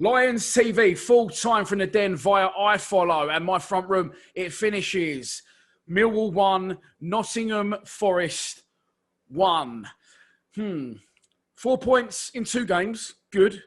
Lions TV, full time from the den via iFollow. And my front room, it finishes Millwall 1, Nottingham Forest 1. 4 points in 2 games. Good.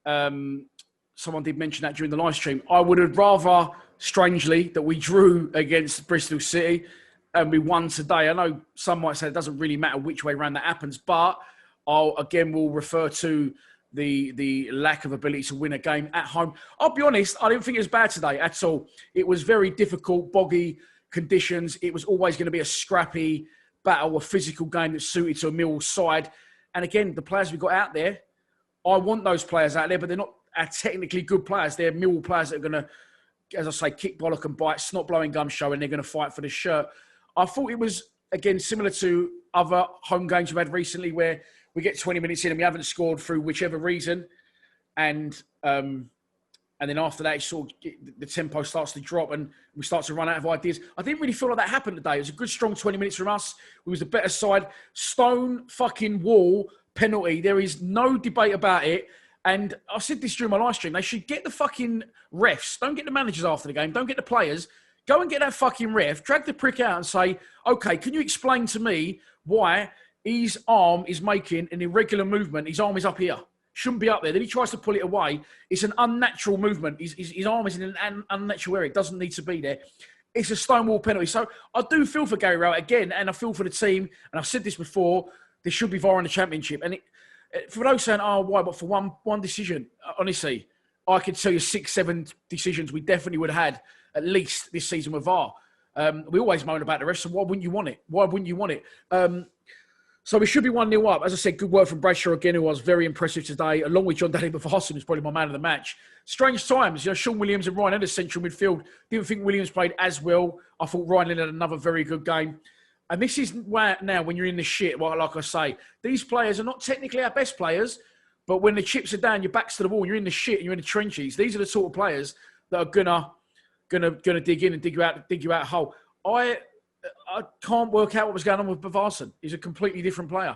Someone did mention that during the live stream. I would have rather, strangely, that we drew against Bristol City and we won today. I know some might say it doesn't really matter which way around that happens, but we'll refer to the lack of ability to win a game at home. I'll be honest, I didn't think it was bad today at all. It was very difficult, boggy conditions. It was always going to be a scrappy battle, a physical game that suited to a Millwall side. And again, the players we got out there, I want those players out there, but they're not technically good players. They're Millwall players that are going to, as I say, kick bollock and bite, snot blowing gum show, and they're going to fight for the shirt. I thought it was, again, similar to other home games we've had recently where we get 20 minutes in and we haven't scored through whichever reason. And then after that, the tempo starts to drop and we start to run out of ideas. I didn't really feel like that happened today. It was a good, strong 20 minutes from us. We was the better side. Stone fucking wall penalty. There is no debate about it. And I said this during my live stream. They should get the fucking refs. Don't get the managers after the game. Don't get the players. Go and get that fucking ref. Drag the prick out and say, okay, can you explain to me why his arm is making an irregular movement? His arm is up here. Shouldn't be up there. Then he tries to pull it away. It's an unnatural movement. His arm is in an unnatural area. It doesn't need to be there. It's a stonewall penalty. So I do feel for Gary Rowett again, and I feel for the team. And I've said this before, there should be VAR in the Championship. And for those saying, oh, why? But for one decision, honestly, I could tell you 6, 7 decisions we definitely would have had at least this season with VAR. We always moan about the rest, so why wouldn't you want it? Why wouldn't you want it? So we should be 1-0 up. As I said, good work from Bradshaw again, who was very impressive today, along with John Danny Baffarsson, who's probably my man of the match. Strange times. Sean Williams and Ryan Ennis central midfield. Didn't think Williams played as well. I thought Ryan Lynn had another very good game. And this is where now, when you're in the shit, well, like I say, these players are not technically our best players, but when the chips are down, your back's to the wall, and you're in the shit and you're in the trenches, these are the sort of players that are gonna dig in and dig you out a hole. I can't work out what was going on with Bavarsson. He's a completely different player.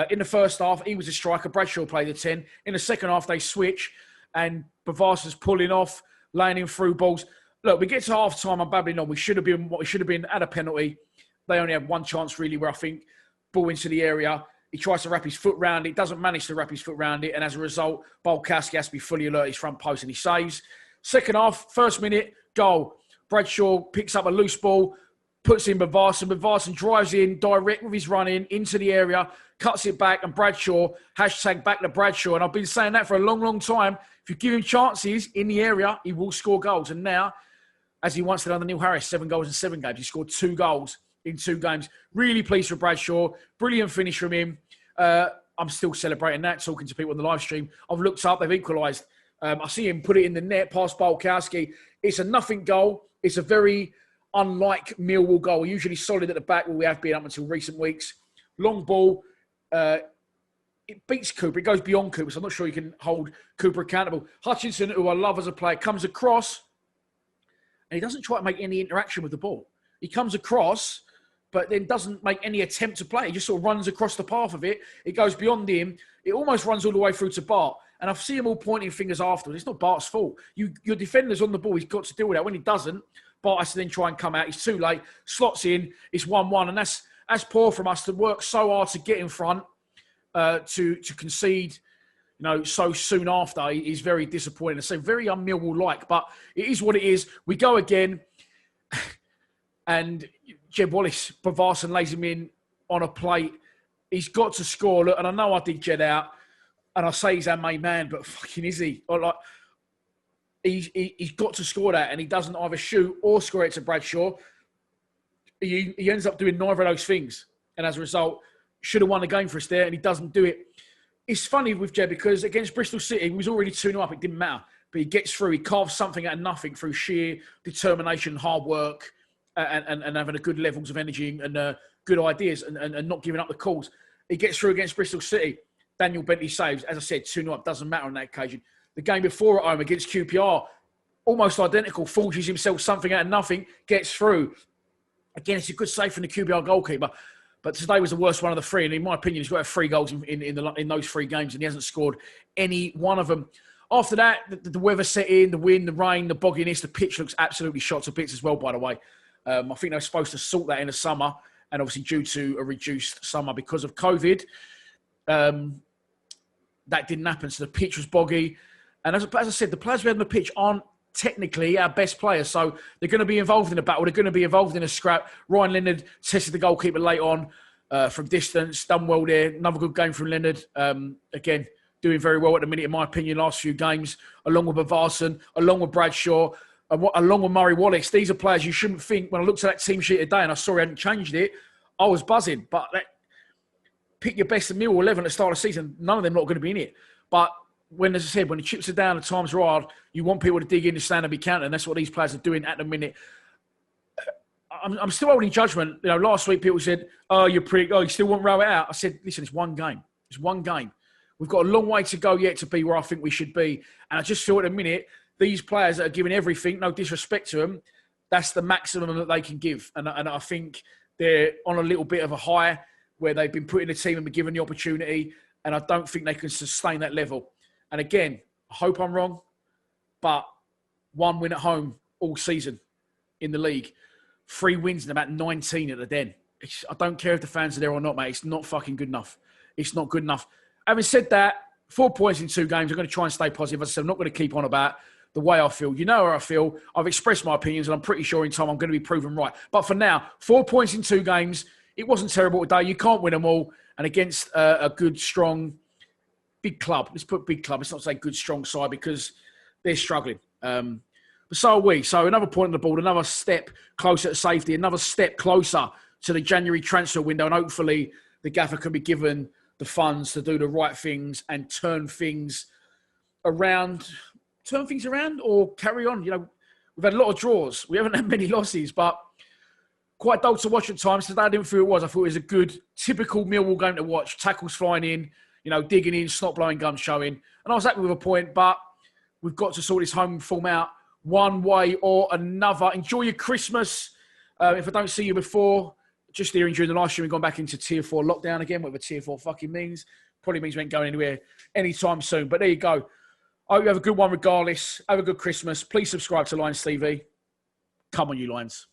In the first half, he was a striker. Bradshaw played the 10. In the second half, they switch, and Bavarsson's pulling off, laying in through balls. Look, we get to half time. I'm babbling on. We should have been at a penalty. They only had one chance really, where I think ball into the area. He tries to wrap his foot round it. Doesn't manage to wrap his foot round it, and as a result, Bolkowski has to be fully alert at his front post, and he saves. Second half, first minute, goal. Bradshaw picks up a loose ball, puts in Bavarsson. Bavarsson drives in direct with his running into the area, cuts it back, and Bradshaw, hashtag back to Bradshaw. And I've been saying that for a long, long time. If you give him chances in the area, he will score goals. And now, as he once did under Neil Harris, 7 goals in 7 games. He scored 2 goals in 2 games. Really pleased for Bradshaw. Brilliant finish from him. I'm still celebrating that, talking to people on the live stream. I've looked up, they've equalised. I see him put it in the net past Bolkowski. It's a nothing goal. It's a very unlike Millwall goal. We're usually solid at the back, where we have been up until recent weeks. Long ball. It beats Cooper. It goes beyond Cooper, so I'm not sure you can hold Cooper accountable. Hutchinson, who I love as a player, comes across, and he doesn't try to make any interaction with the ball. He comes across, but then doesn't make any attempt to play. He just sort of runs across the path of it. It goes beyond him. It almost runs all the way through to Bart. And I've seen them all pointing fingers afterwards. It's not Bart's fault. Your defender's on the ball. He's got to deal with that. When he doesn't, Bart has to then try and come out. He's too late. Slots in. It's 1-1. And that's poor from us to work so hard to get in front, to concede, so soon after is very disappointing. So very un-Millwall-like. But it is what it is. We go again. And Jeb Wallace, Bavarsson lays him in on a plate. He's got to score. Look, and I know I did Jed out. And I say he's our main man, but fucking is he? Or like, he's got to score that, and he doesn't either shoot or score it to Bradshaw. He ends up doing neither of those things. And as a result, should have won the game for us there, and he doesn't do it. It's funny with Jed, because against Bristol City, he was already 2-0 up. It didn't matter. But he gets through. He carves something out of nothing through sheer determination, hard work, and having a good levels of energy and good ideas and not giving up the calls. He gets through against Bristol City. Daniel Bentley saves. As I said, 2-0 up. Doesn't matter on that occasion. The game before at home against QPR, almost identical. Forges himself something out of nothing. Gets through. Again, it's a good save from the QPR goalkeeper. But today was the worst one of the 3. And in my opinion, he's got to have 3 goals in those 3 games. And he hasn't scored any one of them. After that, the weather set in, the wind, the rain, the bogginess, the pitch looks absolutely shot to bits as well, by the way. I think they were supposed to sort that in the summer, and obviously due to a reduced summer because of COVID, that didn't happen. So the pitch was boggy. And as I said, the players we had on the pitch aren't technically our best players. So they're going to be involved in a battle. They're going to be involved in a scrap. Ryan Leonard tested the goalkeeper late on from distance. Done well there. Another good game from Leonard. Again, doing very well at the minute, in my opinion, last few games, along with Bavarson, along with Bradshaw, along with Murray Wallace. These are players you shouldn't think, when I looked at that team sheet today and I saw he hadn't changed it, I was buzzing. But pick your best Millwall 11 at the start of the season, none of them not going to be in it. But when, as I said, when the chips are down, the times are hard, you want people to dig in and stand and be counted, and that's what these players are doing at the minute. I'm still holding judgment. You know, last week people said, "Oh, you're pretty. Oh, you still won't row it out." I said, "Listen, it's one game. It's one game. We've got a long way to go yet to be where I think we should be." And I just feel at the minute these players that are giving everything, no disrespect to them, that's the maximum that they can give. And I think they're on a little bit of a high where they've been put in the team and been given the opportunity, and I don't think they can sustain that level. And again, I hope I'm wrong, but one win at home all season in the league, 3 wins and about 19 at the Den. I don't care if the fans are there or not, mate. It's not fucking good enough. It's not good enough. Having said that, 4 points in 2 games. I'm going to try and stay positive. As I said, I'm not going to keep on about the way I feel. You know how I feel. I've expressed my opinions, and I'm pretty sure in time I'm going to be proven right. But for now, 4 points in 2 games. It wasn't terrible today. You can't win them all. And against a good, strong, big club. Let's put big club. Let's not say good, strong side because they're struggling. But so are we. So another point on the board, another step closer to safety, another step closer to the January transfer window. And hopefully the gaffer can be given the funds to do the right things and turn things around or carry on. You know, we've had a lot of draws. We haven't had many losses, but quite dull to watch at times. Today I didn't feel it was. I thought it was a good, typical Millwall game to watch. Tackles flying in, you know, digging in, snot blowing gums showing. And I was happy with a point, but we've got to sort this home form out one way or another. Enjoy your Christmas. If I don't see you before, just hearing during the live stream, we've gone back into Tier 4 lockdown again, whatever Tier 4 fucking means. Probably means we ain't going anywhere anytime soon. But there you go. I hope you have a good one regardless. Have a good Christmas. Please subscribe to Lions TV. Come on, you Lions.